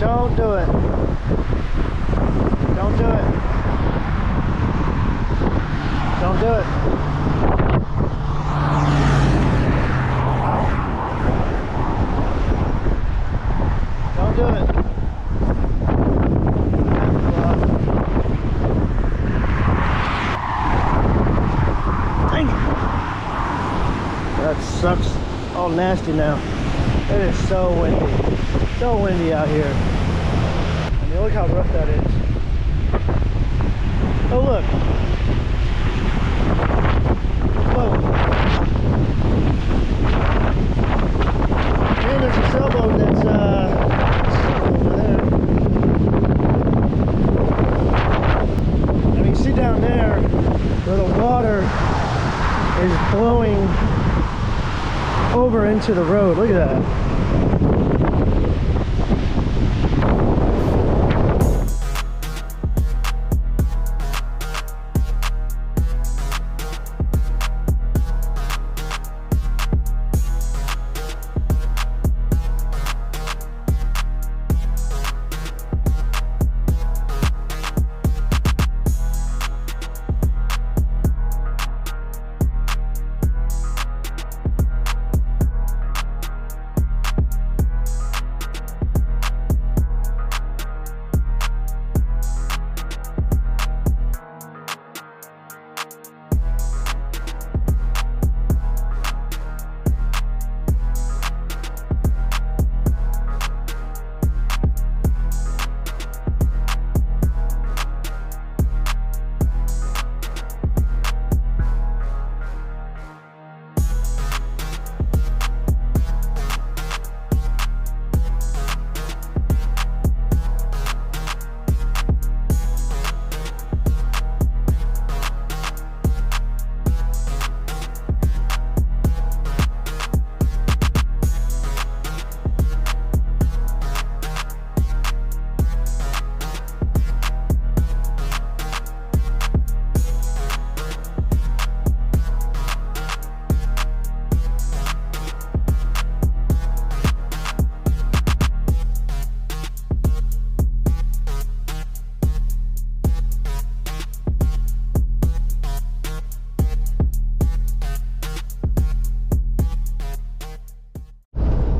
Don't do it. Don't do it. Don't do it. Don't do it. Dang it. That sucks. All nasty now. It is so windy. So windy out here. I mean, look how rough that is. Oh, look. Whoa. And there's a sailboat that's over there. I mean, see down there where the water is blowing over into the road. Look at that.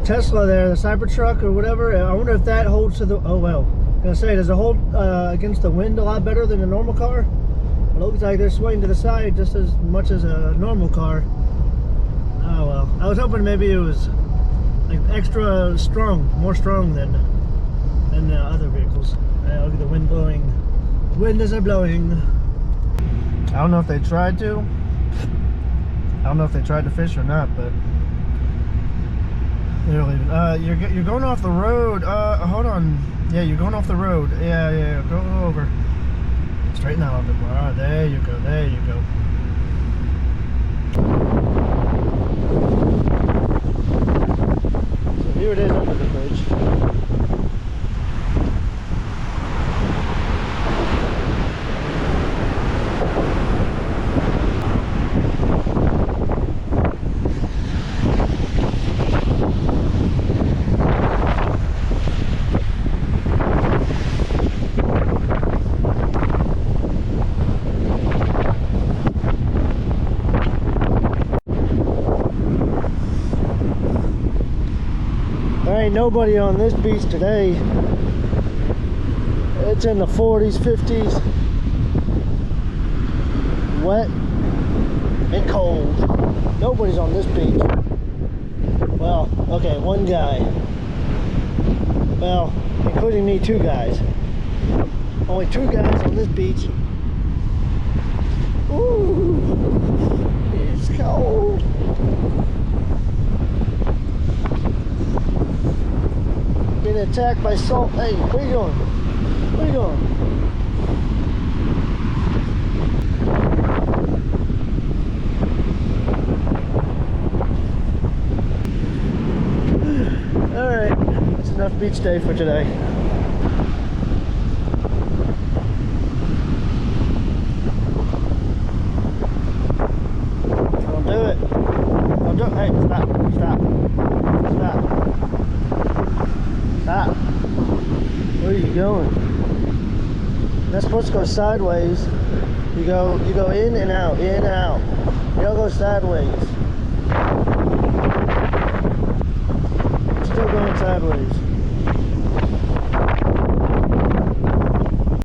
Tesla there, the Cybertruck or whatever, I wonder if that holds to the, oh well, I'm gonna say, does it hold against the wind a lot better than a normal car? It looks like they're swaying to the side just as much as a normal car. Oh well, I was hoping maybe it was like extra strong, more strong than other vehicles. Look at the wind blowing. Wind is blowing. I don't know if they tried to. I don't know if they tried to fish or not, but you're leaving. You're going off the road. Hold on. Yeah, you're going off the road. Yeah. Go over. Straighten out a bit more. Alright, there you go. There you go. So here it is under the bridge. Ain't nobody on this beach today. It's in the 40s, 50s. Wet and cold. Nobody's on this beach. Well, okay, one guy. Well, including me, two guys. Only two guys on this beach. Ooh, it's cold. Being attacked by salt. Hey, where you going? Where you going? Alright, that's enough beach day for today. Don't do it. Don't do it. Hey, stop. Stop. Stop. Stop. Where are you going? That's supposed to go sideways. You go in and out, in and out. You don't go sideways. Still going sideways.